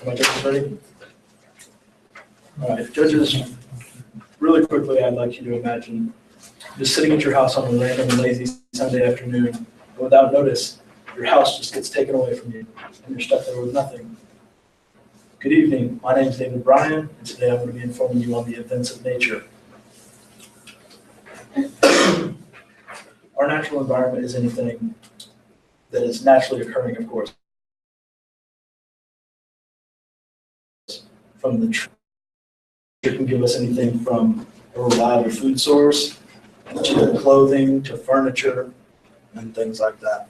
Am I just ready? All right, judges, really quickly, I'd like you to imagine just sitting at your house on a random and lazy Sunday afternoon, and without notice, your house just gets taken away from you, and you're stuck there with nothing. Good evening, my name is Bryan, and today I'm going to be informing you on the events of nature. Our natural environment is anything that is naturally occurring, of course. From the tree, it can give us anything from a reliable food source to clothing to furniture and things like that.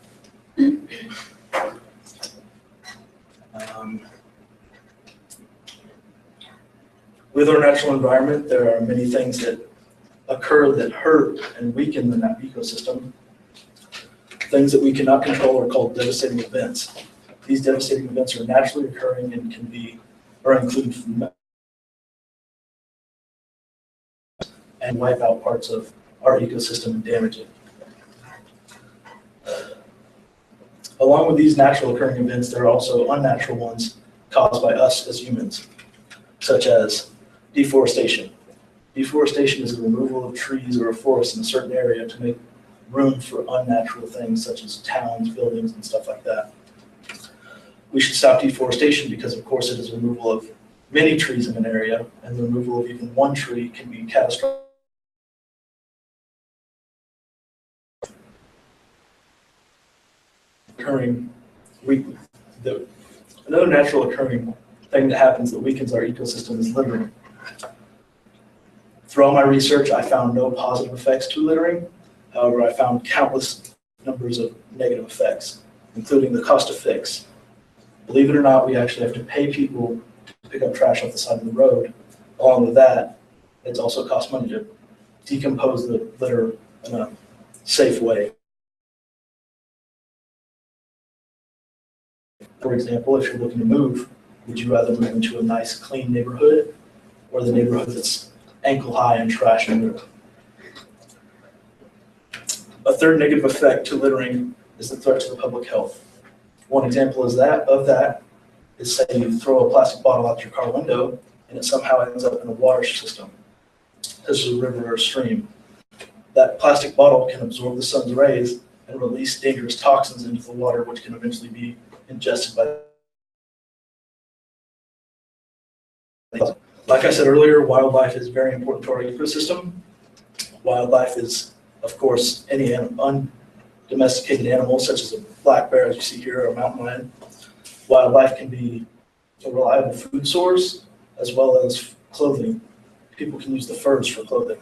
With our natural environment, there are many things that occur that hurt and weaken the ecosystem. Things that we cannot control are called devastating events. These devastating events are naturally occurring and can be or include and wipe out parts of our ecosystem and damage it. Along with these natural occurring events, there are also unnatural ones caused by us as humans, such as deforestation. Deforestation is the removal of trees or a forest in a certain area to make room for unnatural things such as towns, buildings, and stuff like that. We should stop deforestation because, of course, it is removal of many trees in an area, and the removal of even one tree can be catastrophic. Another natural occurring thing that happens that weakens our ecosystem is littering. Through all my research, I found no positive effects to littering. However, I found countless numbers of negative effects, including the cost to fix. Believe it or not, we actually have to pay people to pick up trash off the side of the road. Along with that, it's also cost money to decompose the litter in a safe way. For example, if you're looking to move, would you rather move into a nice, clean neighborhood or the neighborhood that's ankle high in trash and litter? A third negative effect to littering is the threat to the public health. One example is say you throw a plastic bottle out your car window and it somehow ends up in a water system, such as a river or a stream. That plastic bottle can absorb the sun's rays and release dangerous toxins into the water, which can eventually be ingested by. Like I said earlier, wildlife is very important to our ecosystem. Wildlife is, of course, any undomesticated animal, such as a black bear, as you see here, or a mountain lion. Wildlife can be a reliable food source, as well as clothing. People can use the furs for clothing.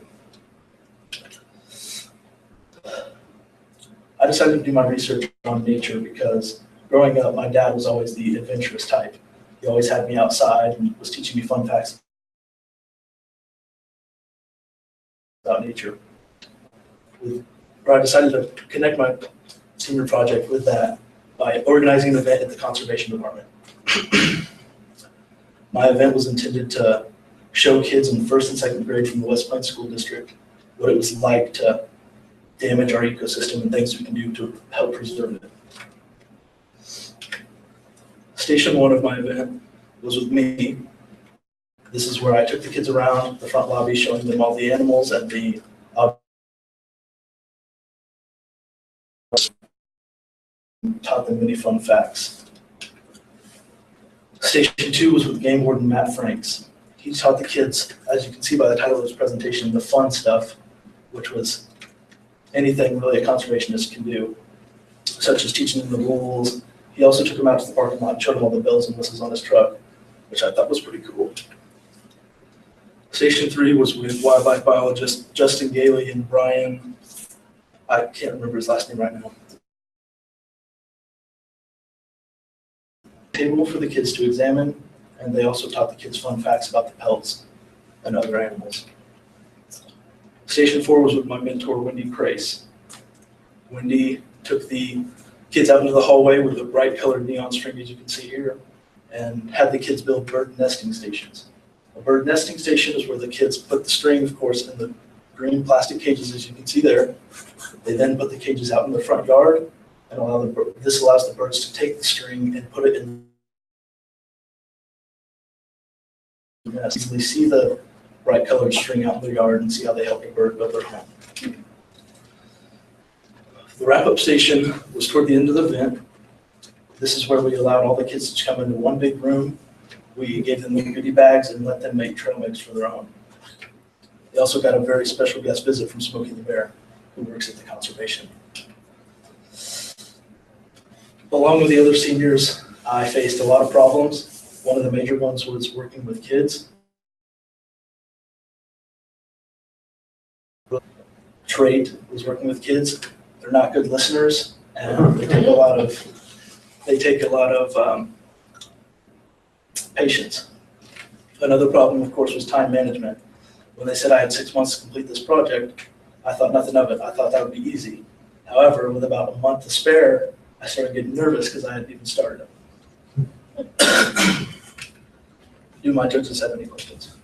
I decided to do my research on nature because growing up, my dad was always the adventurous type. He always had me outside and was teaching me fun facts about nature. I decided to connect my senior project with that by organizing an event at the conservation department. My event was intended to show kids in first and second grade from the West Plains School District what it was like to damage our ecosystem and things we can do to help preserve it. Station one of my event was with me. This is where I took the kids around the front lobby, showing them all the animals and the taught them many fun facts. Station two was with Game Warden Matt Franks. He taught the kids, as you can see by the title of his presentation, the fun stuff, which was anything really a conservationist can do, such as teaching them the rules. He also took them out to the parking lot and showed them all the bells and whistles on his truck, which I thought was pretty cool. Station three was with wildlife biologist Justin Gailey and Bryan. I can't remember his last name right now. Table for the kids to examine, and they also taught the kids fun facts about the pelts and other animals. Station four was with my mentor, Wendy Crace. Wendy took the kids out into the hallway with the bright colored neon string, as you can see here, and had the kids build bird nesting stations. A bird nesting station is where the kids put the string, of course, in the green plastic cages, as you can see there. They then put the cages out in the front yard, and this allows the birds to take the string and put it in You're going to easily see the bright colored string out in their yard and see how they help a bird build their home. The wrap-up station was toward the end of the event. This is where we allowed all the kids to come into one big room. We gave them little goodie bags and let them make trail mix for their own. They also got a very special guest visit from Smokey the Bear, who works at the conservation. Along with the other seniors, I faced a lot of problems. One of the major ones was working with kids. Trait was working with kids. They're not good listeners, and they take a lot of patience. Another problem, of course, was time management. When they said I had 6 months to complete this project, I thought nothing of it. I thought that would be easy. However, with about a month to spare, I started getting nervous because I hadn't even started it. Do my judges have any questions?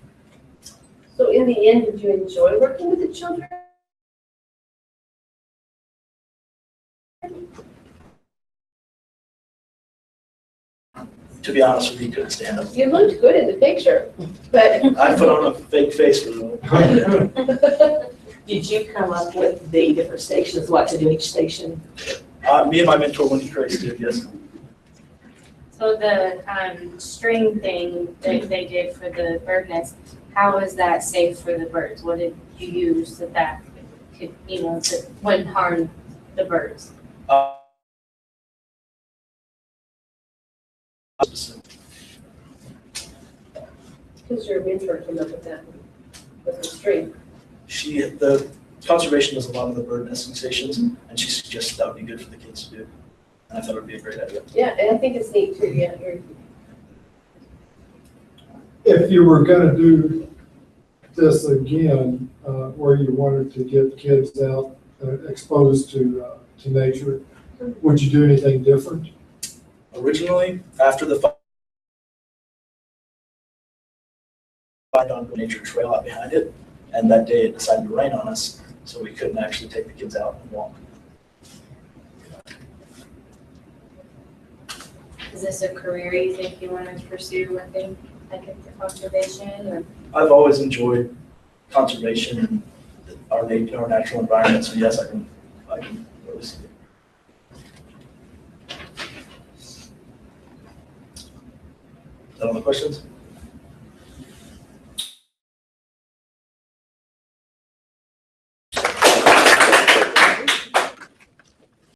So in the end, did you enjoy working with the children? To be honest with you, couldn't stand them. You looked good in the picture, but. I put on a fake face for them. Did you come up with the different stations, what to do each station? Me and my mentor, Wendy Grace, did, yes. So the string thing that they did for the bird nest, how is that safe for the birds? What did you use that could, that wouldn't harm the birds? Because your mentor came up with that, with the string. The conservation does a lot of the bird nesting stations, and she suggested that would be good for the kids to do. And I thought it would be a great idea. Yeah, and I think it's neat too, yeah. If you were gonna do this again, where you wanted to get kids out, exposed to nature, would you do anything different? Originally, after the fire on the nature trail out behind it, and that day it decided to rain on us, so we couldn't actually take the kids out and walk. Is this a career you think you want to pursue, like in conservation? Or? I've always enjoyed conservation and our natural environment, so yes, I can really see it. Is that all the questions?